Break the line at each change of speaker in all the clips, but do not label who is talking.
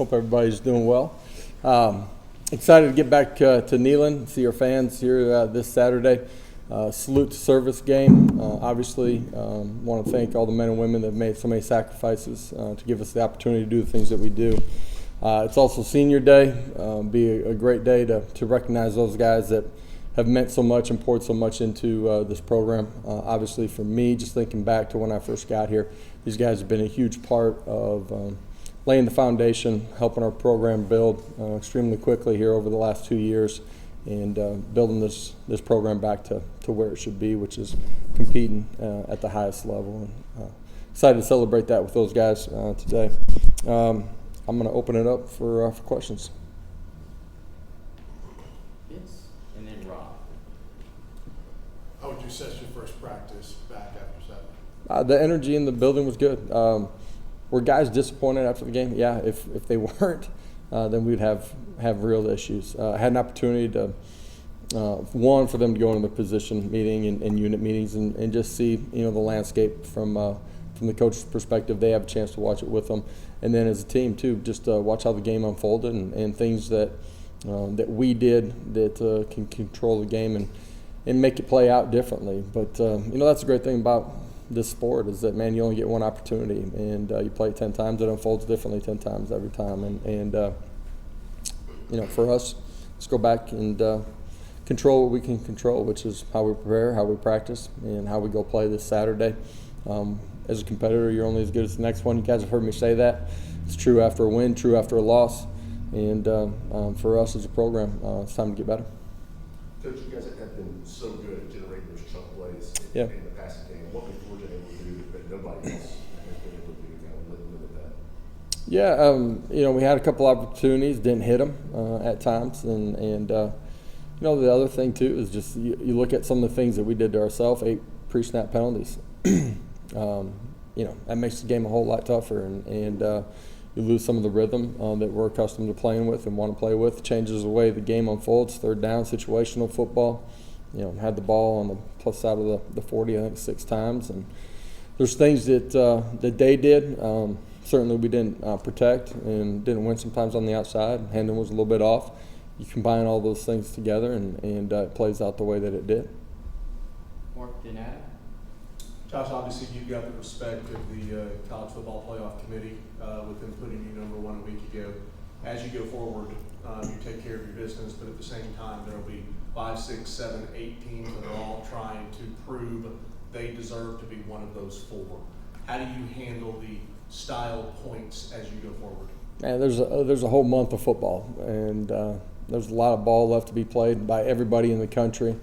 Hope everybody's doing well. Excited to get back to Neyland, see our fans here this Saturday. Salute to service game. Obviously, want to thank all the men and women that have made so many sacrifices to give us the opportunity to do the things that we do. It's also Senior Day. Be a great day to recognize those guys that have meant so much and poured so much into this program. Obviously, for me, just thinking back to when I first got here, these guys have been a huge part of laying the foundation, helping our program build extremely quickly here over the last 2 years, and building this program back to where it should be, which is competing at the highest level. And excited to celebrate that with those guys today. I'm going to open it up for questions.
Yes, and then Rob.
How would you assess your first practice back after Saturday?
The energy in the building was good. Were guys disappointed after the game? Yeah, if they weren't, then we'd have real issues. I had an opportunity to, for them to go into the position meeting and unit meetings and just see, the landscape from the coach's perspective. They have a chance to watch it with them. And then as a team, too, just watch how the game unfolded and things that we did that can control the game and make it play out differently. But, that's a great thing about this sport is that, man, you only get one opportunity, and you play it 10 times. It unfolds differently 10 times every time. And for us, let's go back and control what we can control, which is how we prepare, how we practice, and how we go play this Saturday. As a competitor, you're only as good as the next one. You guys have heard me say that. It's true after a win, true after a loss. And for us as a program, it's time to get better.
Coach, you guys have been so good at generating those chunk plays
Yeah.
in the passing game. What was Georgia able to do that nobody else has been able to do to kind of limit that?
Yeah, we had a couple opportunities, didn't hit them at times. And the other thing, too, is just you look at some of the things that we did to ourselves, 8 pre-snap penalties. That makes the game a whole lot tougher. And you lose some of the rhythm that we're accustomed to playing with and want to play with. Changes the way the game unfolds. Third down, situational football. Had the ball on the plus side of the 40, I think, 6 times. And there's things that they did. Certainly we didn't protect and didn't win sometimes on the outside. Hendon was a little bit off. You combine all those things together, and it plays out the way that it did.
Mark, then Adam.
Josh, obviously you've got the respect of the College Football Playoff Committee with them putting you number 1 a week ago. As you go forward, you take care of your business, but at the same time there will be 5, 6, 7, 8 teams that are all trying to prove they deserve to be one of those 4. How do you handle the style points as you go forward?
Man, there's a whole month of football, and there's a lot of ball left to be played by everybody in the country.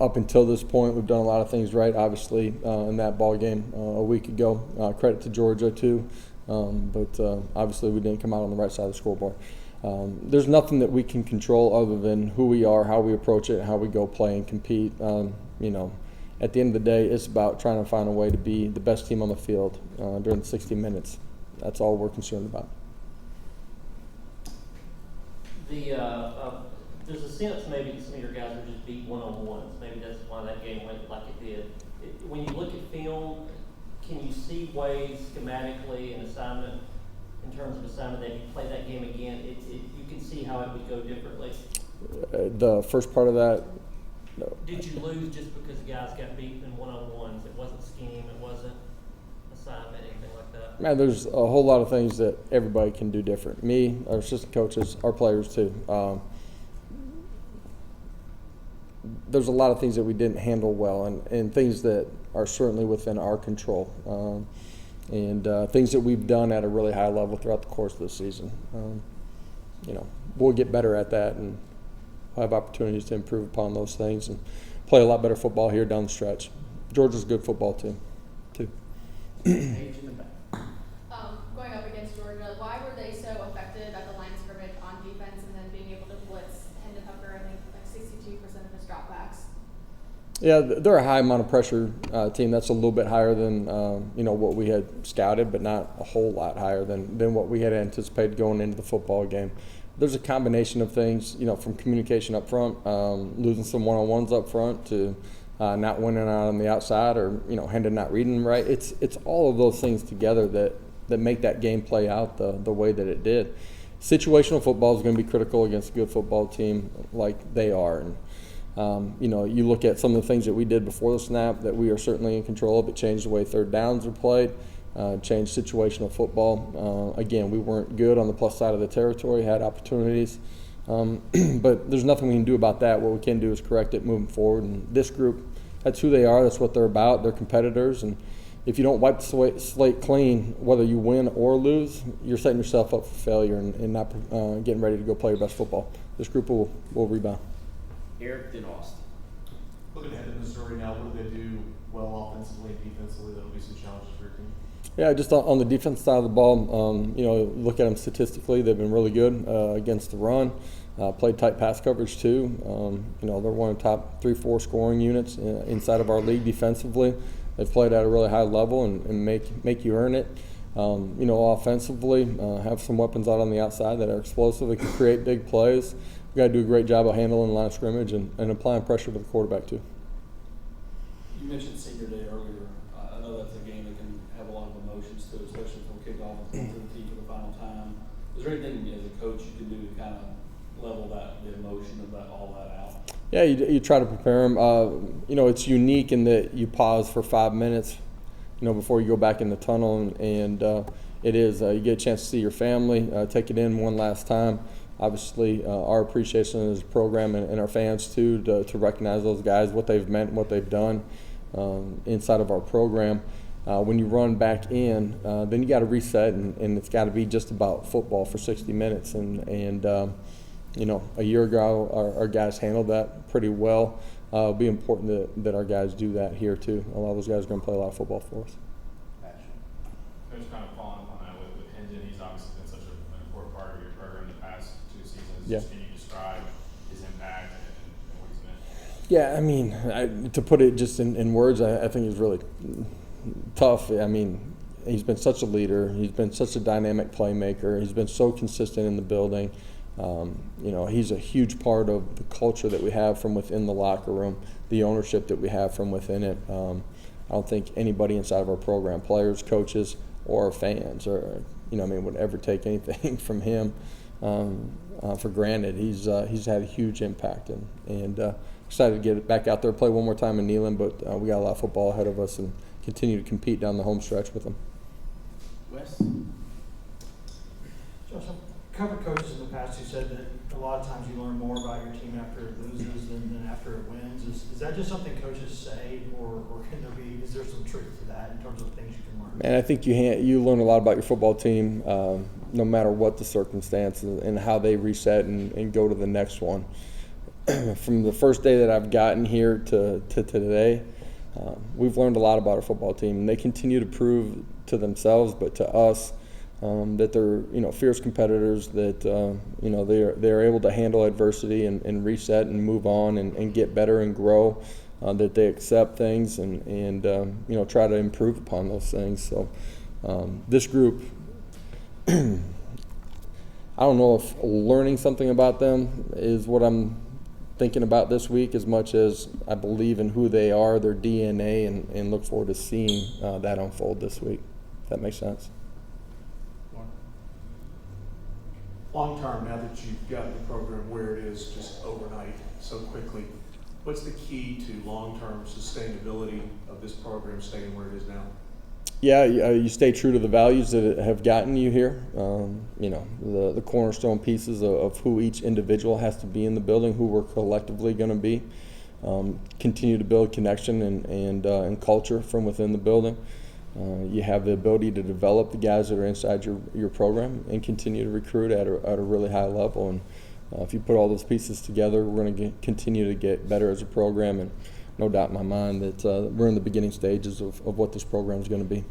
Up until this point, we've done a lot of things right, obviously, in that ball game a week ago. Credit to Georgia, too. But obviously we didn't come out on the right side of the scoreboard. There's nothing that we can control other than who we are, how we approach it, how we go play and compete. At the end of the day, it's about trying to find a way to be the best team on the field during the 60 minutes. That's all we're concerned about.
There's a sense maybe some of your guys were just beat one-on-ones. Maybe that's why that game went like it did. When you look at film, can you see ways schematically and assignment, in terms of assignment, that you play that game again, you can see how it would go differently?
The first part of that, no.
Did you lose just because the guys got beat in one-on-ones? It wasn't scheme, it wasn't assignment, anything like that?
Man, there's a whole lot of things that everybody can do different. Me, our assistant coaches, our players too. There's a lot of things that we didn't handle well, and things that are certainly within our control, and things that we've done at a really high level throughout the course of the season. We'll get better at that, and we'll have opportunities to improve upon those things and play a lot better football here down the stretch. Georgia's a good football team, too.
Paige in the back.
Going up against Georgia, why were they so effective at the line of scrimmage on defense and then being able to blitz Hendon Hooker, I think, like 62% of his dropbacks?
Yeah, they're a high amount of pressure team. That's a little bit higher than what we had scouted, but not a whole lot higher than what we had anticipated going into the football game. There's a combination of things, from communication up front, losing some one-on-ones up front, to not winning out on the outside, or Hendon not reading right. It's all of those things together that that make that game play out the way that it did. Situational football is going to be critical against a good football team like they are. And, you look at some of the things that we did before the snap that we are certainly in control of. It changed the way third downs are played, changed situational football. Again, we weren't good on the plus side of the territory, had opportunities. But there's nothing we can do about that. What we can do is correct it moving forward. And this group, that's who they are. That's what they're about. They're competitors. And if you don't wipe the slate clean, whether you win or lose, you're setting yourself up for failure and not getting ready to go play your best football. This group will rebound.
Eric, then Austin.
Looking ahead to Missouri now, what do they do well offensively and defensively? That'll be some challenges for your team.
Yeah, just on the defense side of the ball, look at them statistically. They've been really good against the run. Played tight pass coverage too. They're one of the top 3-4 scoring units inside of our league defensively. They've played at a really high level and make you earn it. Offensively, have some weapons out on the outside that are explosive. They can create big plays. We've got to do a great job of handling the line of scrimmage and applying pressure to the quarterback too.
You mentioned Senior Day earlier. I know that's a game that can have a lot of emotions to it, especially from kickoff and to the team for the final time. Is there anything as a coach you can do to kind of level the emotion of all that out?
Yeah, you try to prepare them. It's unique in that you pause for 5 minutes, before you go back in the tunnel, and it is you get a chance to see your family, take it in one last time. Obviously, our appreciation as a program and our fans too to recognize those guys, what they've meant, what they've done inside of our program. When you run back in, then you got to reset, and it's got to be just about football for 60 minutes. And a year ago, our guys handled that pretty well. It'll be important that our guys do that here too. A lot of those guys are going to play a lot of football for us.
Coach, kind of following up on that with Hendon, he's obviously been such an important part of your program the past 2 seasons.
Yeah.
Can you describe his impact and what he's meant?
Yeah, I mean, to put it just in words, I think it's really tough. I mean, he's been such a leader. He's been such a dynamic playmaker. He's been so consistent in the building. He's a huge part of the culture that we have from within the locker room, the ownership that we have from within it. I don't think anybody inside of our program, players, coaches, or fans, would ever take anything from him for granted. He's had a huge impact, and excited to get it back out there, play one more time in Neyland, but we got a lot of football ahead of us and continue to compete down the home stretch with them.
Wes?
Josh, I've covered coaches in the past who said that a lot of times you learn more about your team after it loses than after it wins. Is that just something coaches say, or is there some truth to that in terms of things you can learn?
And I think you learn a lot about your football team no matter what the circumstances and how they reset and go to the next one. From the first day that I've gotten here to today, we've learned a lot about our football team, and they continue to prove to themselves, but to us, that they're fierce competitors, that they're able to handle adversity and reset and move on and get better and grow, that they accept things and try to improve upon those things. So this group, I don't know if learning something about them is what I'm thinking about this week as much as I believe in who they are, their DNA, and look forward to seeing that unfold this week. If that makes sense.
Long term, now that you've gotten the program where it is just overnight so quickly, what's the key to long-term sustainability of this program staying where it is now?
Yeah, you stay true to the values that have gotten you here. The cornerstone pieces of who each individual has to be in the building, who we're collectively going to be. Continue to build connection and culture from within the building. You have the ability to develop the guys that are inside your program and continue to recruit at a really high level. And if you put all those pieces together, we're going to continue to get better as a program. And no doubt in my mind that we're in the beginning stages of what this program is going to be.